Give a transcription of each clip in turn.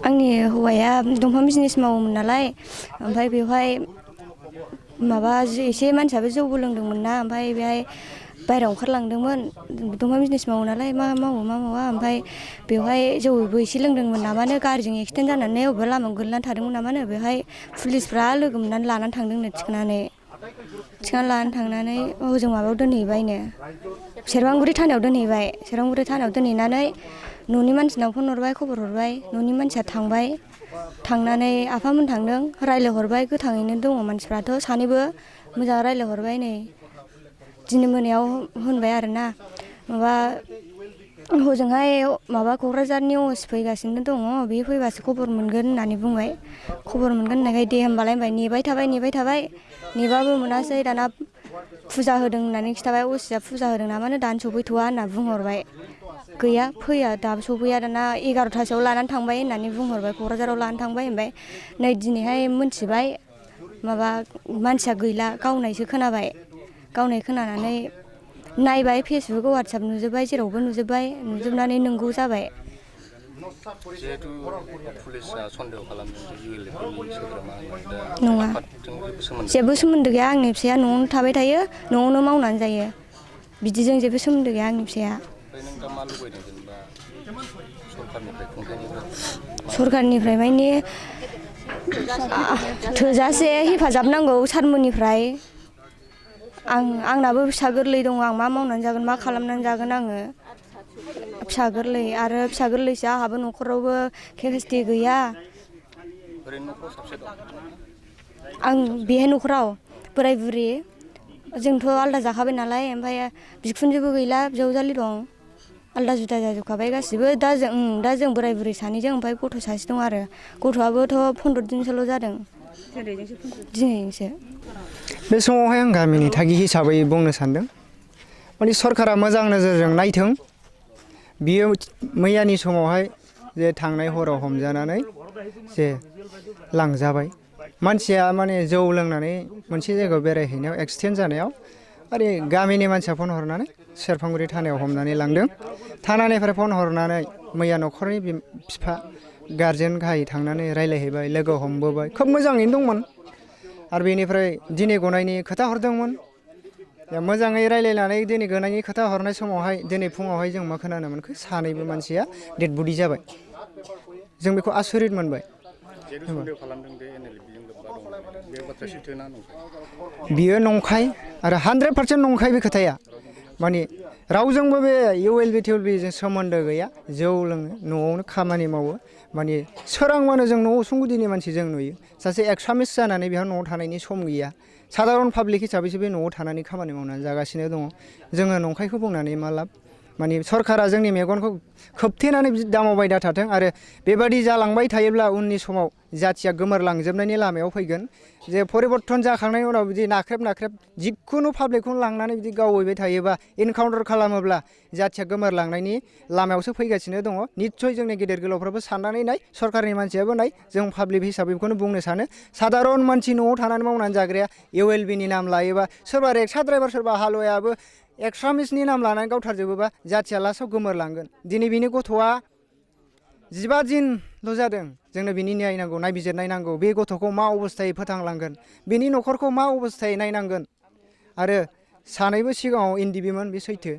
आंनि हौवाया दंफां बिजनेस मावोमोन नालाय ओमफ्राय बेवहाय माबा एसे मानसियाबो जौबो लोंदोंमोन ना ओमफ्राय बेहाय बायहेरायाव ओंखारलांदोंमोन दंफां बिजनेस मावो नालाय मा मावो मा मावा ओमफ्राय बेवहाय जौबो एसे लोंदोंमोन नामानो गारिजों एक्सिडेन्ट जानानै अबेबा लामायाव गोलैनानै थादोंमोन नामानो बेवहाय पुलिसफ्रा लोगो मोननानै लानानै थांदोंनो थिखोनानै लानानै थांनानै हजों माबायाव दोनहैबायनो सेरफांगुरि थानायाव दोनहैनानै न'नि मानसिनाव फन हरबाय खबर हरबाय न'नि मानसिया थांबाय थांनानै आफामोन थांदों रायज्लायहरबाय गोथाङैनो दङ मानसिफ्राथ' सानैबो मोजां रायज्लायहरबाय नै दिनै मोनायाव होनबाय आरोना माबा हजोंहाय माबा क'क्राझारनि अस फैगासिनो दङ बे फैबासो खबर मोनगोन होननानै बुंबाय खबर मोनगोन होननायखाय दे होमबालाय होनबाय नेबाय थाबाय नेबाबो मोनासै दाना फुजा होदों होननानै खिन्थाबाय असिया फुजा होदों नामानो दानो सफैथ'वा होनना बुंहरबाय गैया फैया दाबो सफैया दाना 11थासोआव लानानै थांबाय होननानै बुंहरबाय क'क्राझाराव लानानै थांबाय ओमफ्राय नै दिनैहाय मोनथिबाय माबा मानसिया गैला गावनायसो खोनाबाय गावनाय खोनानानै नायबाय फेसबुक वाट्सएप नुजोब्बाय जेरावबो नुजोबनानै नंगौ जाबाय जिहेतु पुलिसा सन्देह खालामदों जे इउएलएफनि सोद्रोमा होननानै दा नङा जेबो सोमोन्दो गैया आंनि फिसाया न'आवनो थाबाय थायो न'आवनो मावनानै जायो बिदिजों जेबो सोमोन्दो गैया आंनि फिसाया ओमफ्राय नों दा मा लुबैदों जेनेबा सरखारनिफ्राय खुंथायनिफ्राय सरखारनिफ्राय माने थोजासे हेफाजाब नांगौ सारमोननिफ्राय आंनाबो फिसा गोरलै दङ आं मा मावनानै जागोन मा खालामनानै जागोन आङो फिसा गोरलै आरो फिसा गोरलैसो आंहाबो न'खरावबो केपासिटि गैया ओरैनो न'खराव साबसे दं आं बेहाय न'खराव बोराय बुरि जोंथ' आलदा जाखाबाय नालाय ओमफ्राय बिखुनजोबो गैला बिजावजालि दं आलदा जुदा जाजोबखाबाय गासिबो दा जों बोराय बुरै सानैजों ओमफ्राय गथ' सासे दं आरो गथ'आबोथ' 15 दिनसोल' जादों दिनैजोंसो बे समावहाय आं गामिनि थागि हिसाबै बुंनो सानदों माने सरकारा मोजां नोजोरजों नायथों बियो मैयानि समावहाय जे थांनाय हराव हमजानानै जे लांजाबाय मानसिया माने जौ लोंनानै मोनसे जायगायाव बेरायहैनायाव एक्सिडेन्ट जानायाव आरो गामिनि मानसिया फन हरनानै सेरफांगुरि थानायाव हमनानै लांदों थानानिफ्राय फन हरनानै मैया न'खरनि बिफा गारजेन गाहाय थांनानै रायज्लायहैबाय लोगो हमबोबाय खोब मोजाङैनो दंमोन आरो बेनिफ्राय दिनै गनायनि खोथा हरदोंमोन मोजाङै रायज्लायनानै दिनै गनायनि खोथा हरनाय समावहाय दिनै फुङावहाय जों मा खोनानो मोनखो सानैबो मानसिया डेड बडि जाबाय जों बेखौ आसरित मोनबाय बियो नंखाय आरो 100% नंखाय बे खोथाया माने रावजोंबो बे इउएलबि जों सोमोन्दो गैया जौ लोङो न'आवनो खामानि मावो माने सोरांबानो जों न'आव उसुं गुदिनि मानसि जों नुयो सासे एक्सामिस जानानै बेहा न'आव थानायनि सम गैया सादारन पाब्लिक हिसाबैसो बे न'आव थानानै खामानि मावनानै जागासिनो दङ जोङो नंखायखौ बुंनानै मा लाब माने सरकारा जोंनि मेगनखौ खोबथेनानै दामावबाय दा थाथों आरो बेबादि जालांबाय थायोब्ला उननि समाव जाथिया गोमोरलांजोबनायनि लामायाव फैगोन जे परिबर्तन जाखांनायनि उनाव बिदि नाख्रेब जिखुनु पाब्लिकखौनो लांनानै बिदि गावहैबाय थायोबा इनकाउन्टार खालामोब्ला जाथिया गोमोरलांनायनि लामायावसो फैगासिनो दङ निस्सय जोंनि गेदेर गोलावफ्राबो साननानै नाय सरकारनि मानसियाबो नाय जों पाब्लिक हिसाबै बेखौनो बुंनो सानो सादारन मानसि न'आव थानानै मावनानै जाग्राया इउएलबिनि नाम लायोबा सोरबा रिक्सा ड्राइभार सोरबा हालुवायाबो एक्सामिसनि नाम लानानै गावथारजोबोबा जाथिया लास्टआव गोमोरलांगोन दिनै बिनि गथ'आ 15 दिनल' जादों जोंनो बिनि न्याय नांगौ नायबिजिरनाय नांगौ बे गथ'खौ मा अबस्थायै फोथांलांगोन बिनि न'खरखौ मा अबस्थायै नायनांगोन आरो सानैबो सिगाङाव एनडिबिमोन बे सैथो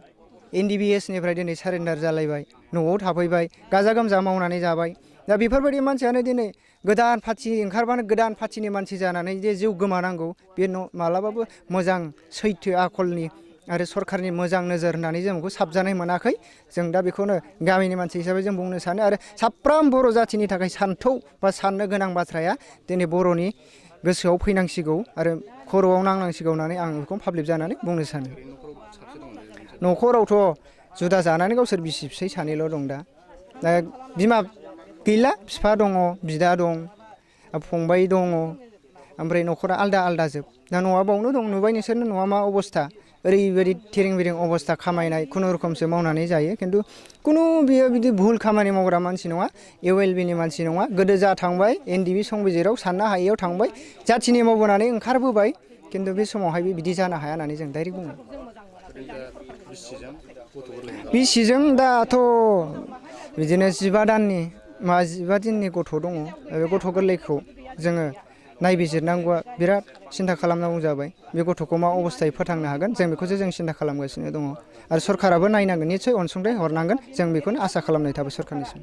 एनडिबिएसनिफ्राय दिनै सारेन्डार जालायबाय न'आव थाफैबाय गाजा गोमजा मावनानै जाबाय दा बेफोरबायदि मानसियानो दिनै गोदान पार्टि ओंखारबानो गोदान पार्टिनि मानसि जानानै जे जिउ गोमानांगौ बे मालाबाबो मोजां सैथो आखलनि आरो सरकारनि मोजां नोजोर होननानै जों बेखौ साबजानाय मोनाखै जों दा बेखौनो गामिनि मानसि हिसाबै जों बुंनो सानो आरो साफ्रोम बर' जाथिनि थाखाय सान्थौ बा साननो गोनां बाथ्राया दिनै बर'नि गोसोआव फैनांसिगौ आरो खर'आव नांनांसिगौ होननानै आं बेखौ पाब्लिक जानानै बुंनो सानो न'खरावथ' जुदा जानानै गावसोर बिसि फिसाय सानैल' दं दा बिमा गैला बिफा दङ बिदा दं फंबाय दङ ओमफ्राय न'खरा आलदा जोब दा न'आ बावनो दं नुबाय नोंसोरनो न'आ मा अबस्था ओरैबायदि थिरिं बिरिं अबस्था खामायनाय खुनुरुखुमसो मावनानै जायो खिन्थु कुनु बियो बिदि भुल खामानि मावग्रा मानसि नङा इउएलबिनि मानसि नङा गोदो जा थांबाय एनडिबि संबिजिराव साननो हायैयाव थांबाय जाथिनि मावबोनानै ओंखारबोबाय खिन्थु बे समावहाय बिदि जानो हाया होननानै जों डाइरेक्ट बुङो बिसिजों दाथ' बिदिनो 15 दाननि जिबा दिननि गथ' दङ बे गथ' गोरलैखौ जोङो नायबिजिरनांगौआ बिराद सिन्था खालामनांगौ जाबाय बे गथ'खौ मा अबस्थायै फोथांनो हागोन जों बेखौसो जों सिन्था खालामगासिनो दङ आरो सरकाराबो नायनांगोन निस्सय अनसुंथाइ हरनांगोन जों बेखौनो आसा खालामनाय थाबाय सरकारनिसिम